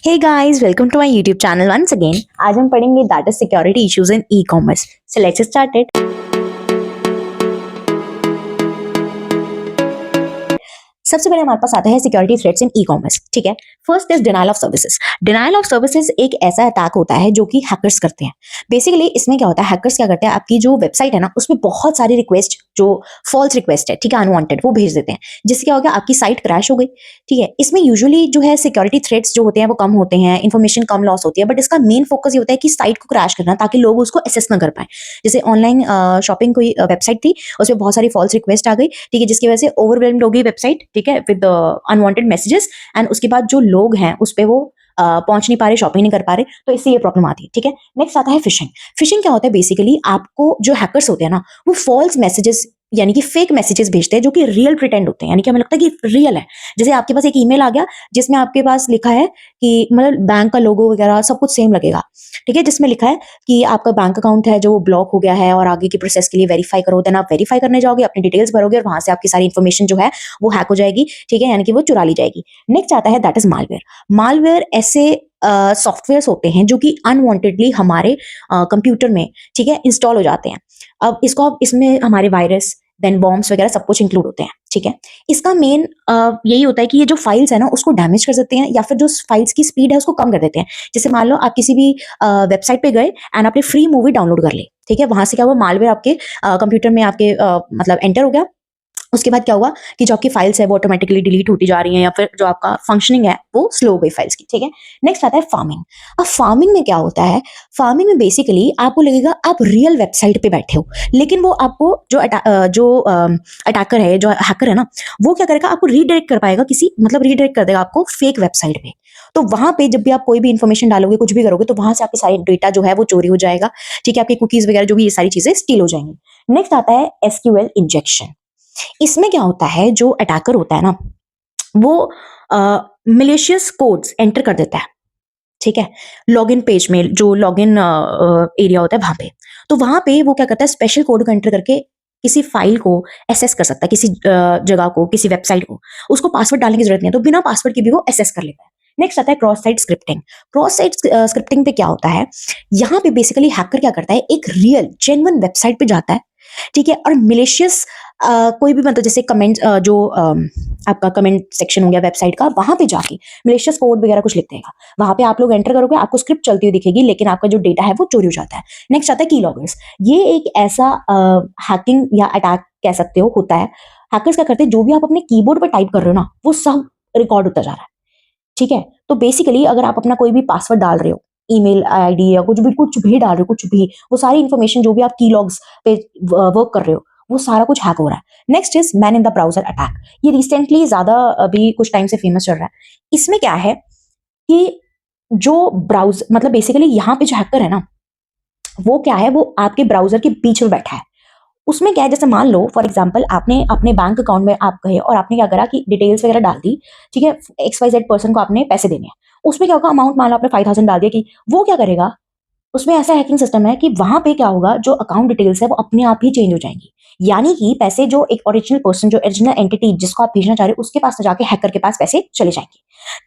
Hey guys, welcome to my YouTube channel once again. आज हम पढ़ेंगे data security issues in e-commerce. So let's get started. सबसे पहले हमारे पास आता है सिक्योरिटी थ्रेट्स इन ई कॉमर्स। ठीक है, first is denial of services. Denial of services एक ऐसा अटैक होता है जो कि हैकर्स करते हैं। बेसिकली इसमें क्या होता है, हैकर्स क्या करते हैं, आपकी जो वेबसाइट है ना उसमें बहुत सारी रिक्वेस्ट जो फॉल्स रिक्वेस्ट है, ठीक है, अनवांटेड, वो भेज देते हैं, जिससे क्या हो गया, आपकी साइट क्रैश हो गई। ठीक है, इसमें यूजुअली जो है सिक्योरिटी थ्रेट्स जो होते हैं वो कम होते हैं, इन्फॉर्मेशन कम लॉस होती है, बट इसका मेन फोकस ये होता है कि साइट को क्रैश करना, ताकि लोग उसको एसेस ना कर पाए। जैसे ऑनलाइन शॉपिंग कोई वेबसाइट थी, उसमें बहुत सारी फॉल्स रिक्वेस्ट आ गई, ठीक है, जिसकी वजह से ओवरवेल्म्ड हो गई वेबसाइट, ठीक है, विद अनवांटेड मैसेजेस, एंड उसके बाद जो लोग हैं उस पे वो पहुंच नहीं पा रहे, शॉपिंग नहीं कर पा रहे, तो इससे ये प्रॉब्लम आती है। ठीक है, नेक्स्ट आता है फिशिंग। फिशिंग क्या होता है, बेसिकली आपको जो हैकर्स होते हैं ना वो फॉल्स मैसेजेस यानी कि फेक मैसेजेस भेजते हैं जो कि रियल प्रिटेंड होते हैं, यानी कि हमें लगता है कि रियल है। जैसे आपके पास एक ईमेल आ गया जिसमें आपके पास लिखा है कि मतलब बैंक का लोगो वगैरह सब कुछ सेम लगेगा, ठीक है, जिसमें लिखा है कि आपका बैंक अकाउंट है जो ब्लॉक हो गया है और आगे की प्रोसेस के लिए वेरीफाई करो। देन आप वेरीफाई करने जाओगे, अपनी डिटेल्स भरोगे और वहां से आपकी सारी इन्फॉर्मेशन जो है वो हैक हो जाएगी, ठीक है, यानी कि वो चुरा ली जाएगी। नेक्स्ट आता है दैट इज मालवेयर। मालवेयर ऐसे सॉफ्टवेयर होते हैं जो कि अनवांटेडली हमारे कंप्यूटर में, ठीक है, इंस्टॉल हो जाते हैं। अब इसको आप इसमें हमारे वायरस देन बॉम्ब्स वगैरह सब कुछ इंक्लूड होते हैं। ठीक है, इसका मेन यही होता है कि ये जो फाइल्स है ना उसको डैमेज कर सकते हैं या फिर जो फाइल्स की स्पीड है उसको कम कर देते हैं। जैसे मान लो आप किसी भी वेबसाइट पे गए एंड आपने फ्री मूवी डाउनलोड कर ली, ठीक है, वहां से क्या हुआ, मालवेयर आपके कंप्यूटर में आपके मतलब एंटर हो गया। उसके बाद क्या हुआ कि जो आपकी फाइल्स है वो ऑटोमेटिकली डिलीट होती जा रही हैं या फिर जो आपका फंक्शनिंग है वो स्लो हो गई फाइल्स की। ठीक है, नेक्स्ट आता है फार्मिंग। अब फार्मिंग में क्या होता है, फार्मिंग में बेसिकली आपको लगेगा आप रियल वेबसाइट पे बैठे हो, लेकिन वो आपको जो अटैकर है, जो हैकर है ना, वो क्या करेगा, आपको रीडायरेक्ट कर पाएगा किसी, मतलब रीडायरेक्ट कर देगा आपको फेक वेबसाइट पे। तो वहां पे जब भी आप कोई भी इन्फॉर्मेशन डालोगे, कुछ भी करोगे, तो वहां से आपके सारे डेटा जो है वो चोरी हो जाएगा। ठीक है, आपकी कुकीज वगैरह जो भी, ये सारी चीजें स्टील हो जाएंगी। नेक्स्ट आता है एसक्यूएल इंजेक्शन। इसमें क्या होता है, जो अटैकर होता है ना वो मिलिशियस कोड्स एंटर कर देता है, ठीक है, लॉगिन पेज में, जो लॉगिन एरिया होता है वहां पे। तो वहां पे वो क्या करता है, स्पेशल कोड को एंटर करके किसी फाइल को एसेस कर सकता है, किसी जगह को, किसी वेबसाइट को। उसको पासवर्ड डालने की जरूरत नहीं है, तो बिना पासवर्ड के भी वो एसेस कर लेता है। नेक्स्ट आता है cross site scripting. Cross site scripting पे क्या होता है, यहाँ पे बेसिकली हैकर क्या करता है, एक रियल जेन्युइन वेबसाइट पे जाता है, ठीक है, और मिलिशियस कोई भी, मतलब जैसे कमेंट जो आपका कमेंट सेक्शन हो गया वेबसाइट का, वहां पे जाके मिलिशियस कोड वगैरह कुछ लिख देगा। वहां पे आप लोग एंटर करोगे, आपको स्क्रिप्ट चलती हुई दिखेगी, लेकिन आपका जो डेटा है वो चोरी हो जाता है। नेक्स्ट आता है की लॉगर्स। ये एक ऐसा हैकिंग या अटैक कह सकते हो होता है। हैकर्स क्या करते हैं, जो भी आप अपने कीबोर्ड पर टाइप कर रहे हो ना वो सब रिकॉर्ड होता जा रहा है। ठीक है, तो बेसिकली अगर आप अपना कोई भी पासवर्ड डाल रहे हो, ईमेल आईडी या कुछ भी डाल रहे हो, कुछ भी, वो सारी इंफॉर्मेशन जो भी आप की लॉग्स पे वर्क कर रहे हो वो सारा कुछ हैक हो रहा है। Next is man in the browser attack. ये रिसेंटली ज्यादा अभी कुछ टाइम से फेमस चल रहा है। इसमें क्या है कि जो ब्राउज मतलब बेसिकली यहाँ पे जो हैकर है ना वो क्या है, वो आपके ब्राउजर के बीच में बैठा है। उसमें क्या है, जैसे मान लो फॉर एग्जांपल आपने अपने बैंक अकाउंट में आप गए और आपने क्या करा कि डिटेल्स वगैरह डाल दी, ठीक है, XYZ पर्सन को आपने पैसे देने हैं। उसमें क्या होगा, अमाउंट मान लो आपने 5,000 डाल दिया, कि वो क्या करेगा, उसमें ऐसा हैकिंग सिस्टम है कि वहां पे क्या होगा, जो अकाउंट डिटेल्स है वो अपने आप ही चेंज हो जाएंगी। यानी कि पैसे जो एक ओरिजिनल पर्सन, जो ओरिजिनल एंटिटी जिसको आप भेजना चाह रहे हो, उसके पास जाके हैकर के पास पैसे चले जाएंगे।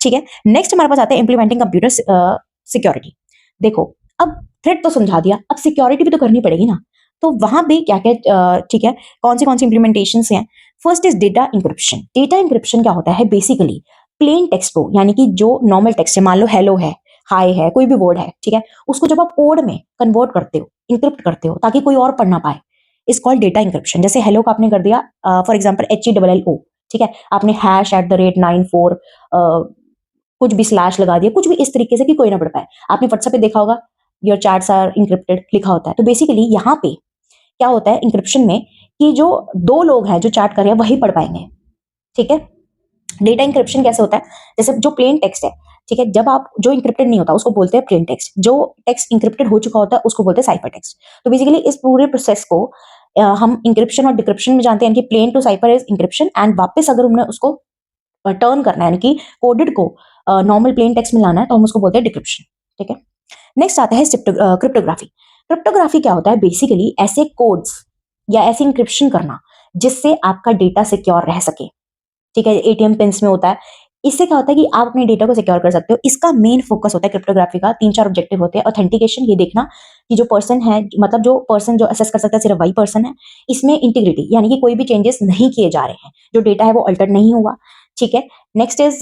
ठीक है, नेक्स्ट हमारे पास आता है इंप्लीमेंटिंग कंप्यूटर सिक्योरिटी। देखो, अब थ्रेट तो समझा दिया, अब सिक्योरिटी भी तो करनी पड़ेगी ना। तो वहां पे क्या क्या, ठीक है, कौन सी इंप्लीमेंटेशन हैं। First is data encryption. Data encryption क्या होता है, बेसिकली प्लेन टेक्स्ट को, यानी कि जो नॉर्मल टेक्स्ट है, मान लो हेलो है, हाय है, कोई भी वर्ड है, ठीक है, उसको जब आप कोड में कन्वर्ट करते हो, इंक्रिप्ट करते हो, ताकि कोई और पढ़ ना पाए, इज कॉल्ड डेटा इंक्रिप्शन। जैसे हेलो का आपने कर दिया फॉर एग्जाम्पल HELLO, ठीक है, आपने #94 कुछ भी स्लैश लगा दिया, कुछ भी इस तरीके से कि कोई ना पढ़ पाए। आपने व्हाट्सएप पे देखा होगा, योर चैट्स आर इंक्रिप्टेड लिखा होता है। तो बेसिकली यहाँ पे क्या होता है इंक्रिप्शन में, कि जो दो लोग हैं जो चैट कर रहे हैं वही पढ़ पाएंगे। ठीक है, डेटा इंक्रिप्शन कैसे होता है, जैसे जो प्लेन टेक्स्ट है, ठीक है, जब आप जो इंक्रिप्टेड नहीं होता उसको बोलते हैं प्लेन टेक्स्ट, जो टेक्स्ट इंक्रिप्टेड हो चुका होता है उसको बोलते हैं साइफर टेक्स्ट। तो बेसिकली इस पूरे प्रोसेस को हम इंक्रिप्शन और डिक्रिप्शन में जानते हैं कि plain to cipher is encryption, and वापस अगर हमने उसको टर्न करना है, यानी कि कोडेड को नॉर्मल प्लेन टेक्स्ट में लाना है, तो हम उसको बोलते हैं डिक्रिप्शन। ठीक है, नेक्स्ट आता है क्रिप्टोग्राफी। क्रिप्टोग्राफी क्या होता है, बेसिकली ऐसे कोड्स या ऐसे इंक्रिप्शन करना जिससे आपका डेटा सिक्योर रह सके। ठीक है, ATM पिन्स में होता है इससे क्या होता है कि आप अपने डेटा को सिक्योर कर सकते हो। इसका मेन फोकस होता है क्रिप्टोग्राफी का, 3-4 ऑब्जेक्टिव होते हैं। ऑथेंटिकेशन, ये देखना कि जो पर्सन है, मतलब जो पर्सन जो असेस कर सकता है सिर्फ वही पर्सन है। इसमें इंटीग्रिटी, यानी कि कोई भी चेंजेस नहीं किए जा रहे हैं, जो डेटा है वो अल्टर नहीं हुआ, ठीक है। नेक्स्ट इज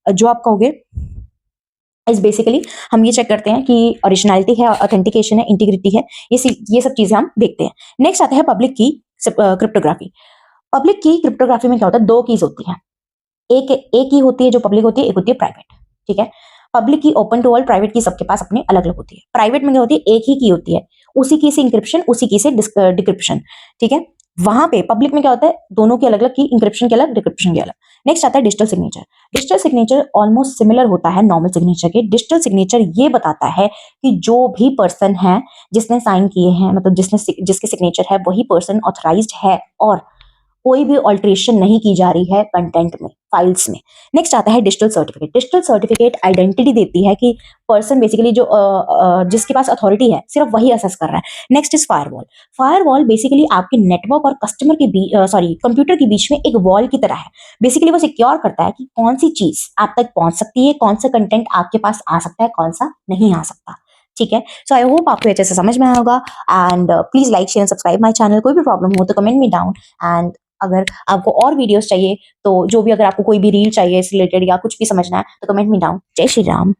जो आप कहोगे इज बेसिकली हम ये चेक करते हैं कि ओरिजिनलिटी है, ऑथेंटिकेशन है, इंटीग्रिटी है, ये सब चीजें हम देखते हैं। नेक्स्ट आता है पब्लिक की क्रिप्टोग्राफी। पब्लिक की क्रिप्टोग्राफी में क्या होता है, 2 कीज होती हैं। एक ही होती है जो पब्लिक होती है, एक होती है प्राइवेट, ठीक है। पब्लिक की ओपन टू ऑल, प्राइवेट की सबके पास अपने अलग अलग होती है। प्राइवेट में क्या होती है, एक ही की होती है, उसी की से इंक्रिप्शन, उसी की से डिक्रिप्शन, ठीक है। वहां पे पब्लिक में क्या होता है, दोनों की अलग अलग की, इंक्रिप्शन की अलग, डिक्रिप्शन की अलग। नेक्स्ट आता है digital signature. Digital signature almost similar होता है नॉर्मल सिग्नेचर के। डिजिटल सिग्नेचर ये बताता है कि जो भी पर्सन है जिसने साइन किए हैं, मतलब जिसके सिग्नेचर है वही पर्सन ऑथराइज्ड है, और कोई भी ऑल्ट्रेशन नहीं की जा रही है कंटेंट में, फाइल्स में। नेक्स्ट आता है digital certificate. Digital certificate identity देती है कि पर्सन बेसिकली जो जिसके पास अथॉरिटी है सिर्फ वही असेस कर रहा है। Next is firewall. Firewall basically आपके नेटवर्क और कस्टमर के बीच, सॉरी, कंप्यूटर के बीच में एक वॉल की तरह है। बेसिकली वो सिक्योर करता है कि कौन सी चीज आप तक पहुंच सकती है, कौन सा कंटेंट आपके पास आ सकता है, कौन सा नहीं आ सकता, ठीक है। सो आई होप आपको अच्छे से समझ में आया होगा। And please like, share, subscribe my channel. कोई भी प्रॉब्लम हो तो कमेंट मी डाउन। एंड अगर आपको और वीडियोस चाहिए, तो जो भी, अगर आपको कोई भी रील चाहिए इस रिलेटेड या कुछ भी समझना है, तो कमेंट मी डाउन। जय श्री राम।